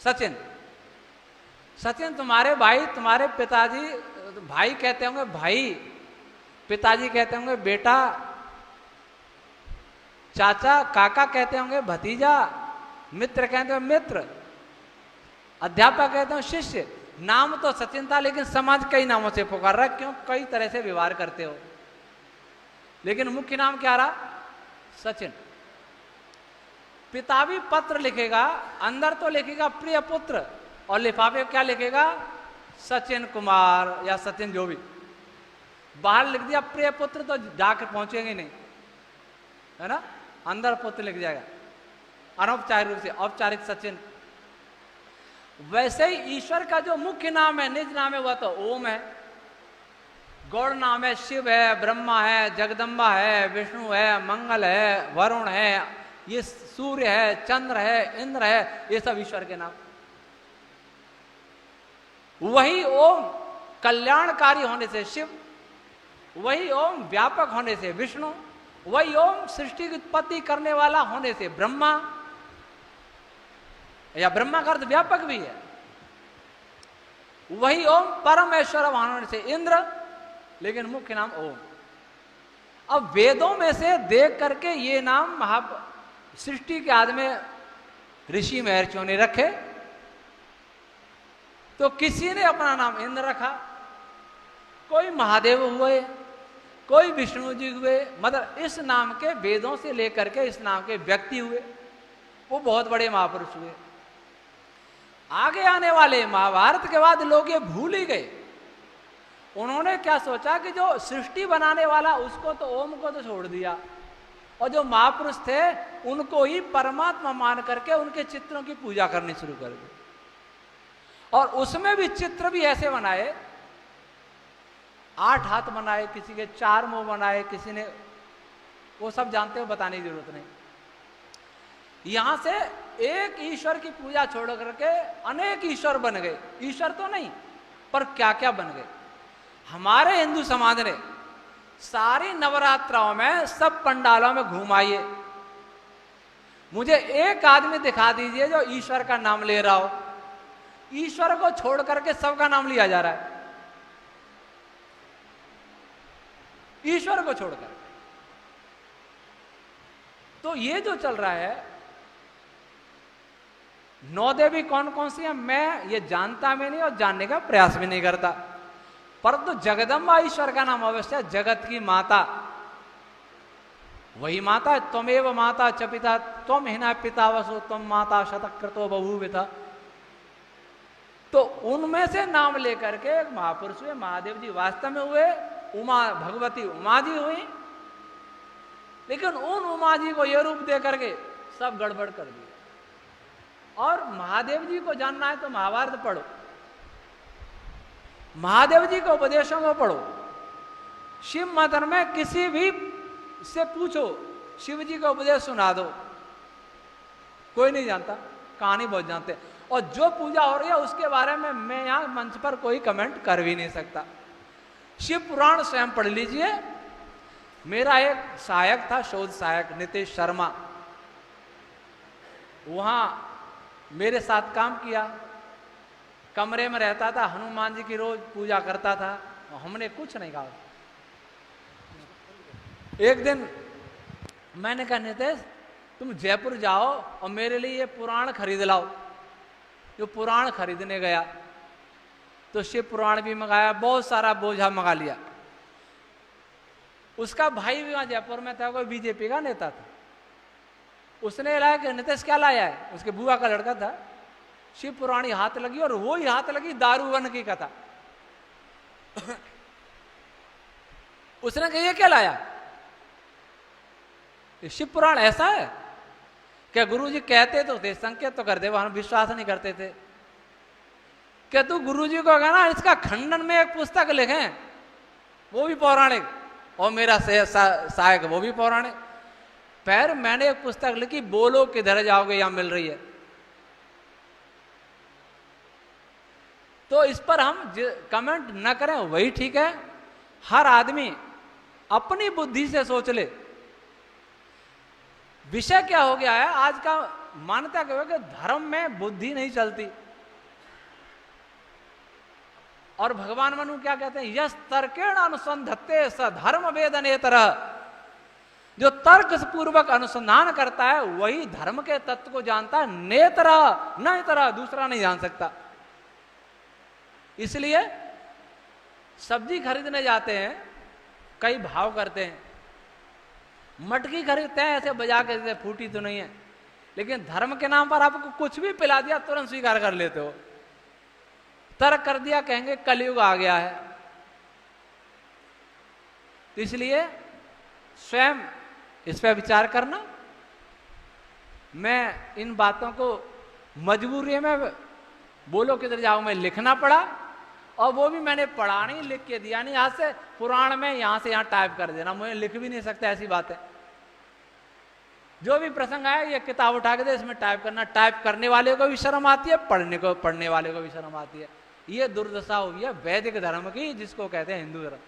सचिन। सचिन तुम्हारे भाई, तुम्हारे पिताजी, भाई कहते होंगे भाई, पिताजी कहते होंगे बेटा, चाचा काका कहते होंगे भतीजा, मित्र कहते होंगे मित्र, अध्यापक कहते हो शिष्य। नाम तो सचिन था, लेकिन समाज कई नामों से पुकार रहा है। क्यों? कई तरह से व्यवहार करते हो, लेकिन मुख्य नाम क्या रहा? सचिन। पिता भी पत्र लिखेगा, अंदर तो लिखेगा प्रिय पुत्र, और लिफाफे क्या लिखेगा? सचिन कुमार या सचिन, जो भी। बाहर लिख दिया प्रिय पुत्र तो जाके पहुंचेंगे नहीं, है ना? अंदर पुत्र लिख जाएगा, अनौपचारिक रूप से। औपचारिक सचिन। वैसे ही ईश्वर का जो मुख्य नाम है, निज नाम है, वह तो ओम है। गौड़ नाम है शिव है, ब्रह्मा है, जगदम्बा है, विष्णु है, मंगल है, वरुण है, ये सूर्य है, चंद्र है, इंद्र है, ये सब ईश्वर के नाम। वही ओम कल्याणकारी होने से शिव, वही ओम व्यापक होने से विष्णु, वही ओम सृष्टि की उत्पत्ति करने वाला होने से ब्रह्मा, या ब्रह्मा का अर्थ व्यापक भी है। वही ओम परमेश्वर होने से इंद्र, लेकिन मुख्य नाम ओम। अब वेदों में से देख करके ये नाम सृष्टि के आदि में ऋषि महर्षियों ने रखे। तो किसी ने अपना नाम इंद्र रखा, कोई महादेव हुए, कोई विष्णु जी हुए, मतलब इस नाम के वेदों से लेकर के इस नाम के व्यक्ति हुए, वो बहुत बड़े महापुरुष हुए। आगे आने वाले महाभारत के बाद लोग ये भूल ही गए। उन्होंने क्या सोचा कि जो सृष्टि बनाने वाला उसको तो, ओम को तो छोड़ दिया, और जो महापुरुष थे उनको ही परमात्मा मान करके उनके चित्रों की पूजा करनी शुरू कर दी। और उसमें भी चित्र भी ऐसे बनाए, 8 हाथ बनाए, किसी के 4 मुंह बनाए, किसी ने, वो सब जानते हो, बताने की जरूरत नहीं। यहां से एक ईश्वर की पूजा छोड़ करके अनेक ईश्वर बन गए। ईश्वर तो नहीं, पर क्या क्या बन गए। हमारे हिंदू समाज ने सारी नवरात्राओं में सब पंडालों में घुमाइए, मुझे एक आदमी दिखा दीजिए जो ईश्वर का नाम ले रहा हो। ईश्वर को छोड़ करके सबका नाम लिया जा रहा है, ईश्वर को छोड़कर। तो ये जो चल रहा है, 9 देवी कौन कौन सी है मैं ये जानता भी नहीं और जानने का प्रयास भी नहीं करता, परंतु जगदम्बा ईश्वर का नाम अवश्य है। जगत की माता वही माता है। त्वमेव माता च पिता त्वम हिना पिता वसु त्वम माता शतक्रतो बभूविता। तो उनमें से नाम लेकर के एक महापुरुष हुए, महादेव जी वास्तव में हुए, उमा भगवती उमा जी हुई, लेकिन उन उमा जी को यह रूप दे करके सब गड़बड़ कर दिया। और महादेव जी को जानना है तो महाभारत पढ़ो, महादेव जी के उपदेशों को पढ़ो। शिव मंत्र में किसी भी से पूछो, शिव जी का उपदेश सुना दो, कोई नहीं जानता, कहानी बहुत जानते। और जो पूजा हो रही है उसके बारे में मैं यहां मंच पर कोई कमेंट कर भी नहीं सकता। शिव पुराण स्वयं पढ़ लीजिए। मेरा एक सहायक था, शोध सहायक नितेश शर्मा, वहां मेरे साथ काम किया, कमरे में रहता था, हनुमान जी की रोज पूजा करता था, हमने कुछ नहीं कहा। एक दिन मैंने कहा नितेश तुम जयपुर जाओ और मेरे लिए ये पुराण खरीद लाओ। जो पुराण खरीदने गया तो शिव पुराण भी मंगाया, बहुत सारा बोझा मंगा लिया। उसका भाई भी वहां जयपुर में था, कोई बीजेपी का नेता था। उसने लाया कि नितेश क्या लाया है, उसके बुआ का लड़का था। शिव पुराणी हाथ लगी और वो ही हाथ लगी दारूवन की कथा। उसने कहा ये क्या लाया, शिव पुराण ऐसा है क्या? गुरुजी कहते तो थे, संकेत तो कर दे, हम विश्वास नहीं करते थे। क्या तू गुरुजी को कहना इसका खंडन में एक पुस्तक लिखें, वो भी पौराणिक, और मेरा सहायक वो भी पौराणिक। फिर मैंने एक पुस्तक लिखी, बोलो किधर जाओगे यहां मिल रही है। तो इस पर हम कमेंट न करें वही ठीक है। हर आदमी अपनी बुद्धि से सोच ले। विषय क्या हो गया है आज का, मान्यता क्या है कि धर्म में बुद्धि नहीं चलती। और भगवान मनु क्या कहते हैं, यस तर्केण अनुसंधत्ते स धर्म वेदनेतर, जो तर्क पूर्वक अनुसंधान करता है वही धर्म के तत्व को जानता है, नेतरा न इतरा, दूसरा नहीं जान सकता। इसलिए सब्जी खरीदने जाते हैं, कई भाव करते हैं, मटकी खरीदते हैं ऐसे बजा के देते, फूटी तो नहीं है, लेकिन धर्म के नाम पर आपको कुछ भी पिला दिया तुरंत स्वीकार कर लेते हो। तर्क कर दिया, कहेंगे कलयुग आ गया है। तो इसलिए स्वयं इस पर विचार करना। मैं इन बातों को मजबूरी में बोलो किधर जाओ में लिखना पड़ा, और वो भी मैंने पढ़ा नहीं, लिख के दिया नहीं, यहाँ से पुराण में यहाँ से यहाँ टाइप कर देना, मुझे लिख भी नहीं सकता ऐसी बातें। जो भी प्रसंग आया ये किताब उठा के दे, इसमें टाइप करना। टाइप करने वाले को भी शर्म आती है, पढ़ने वाले को भी शर्म आती है। ये दुर्दशा हुई है वैदिक धर्म की, जिसको कहते हैं हिंदू धर्म।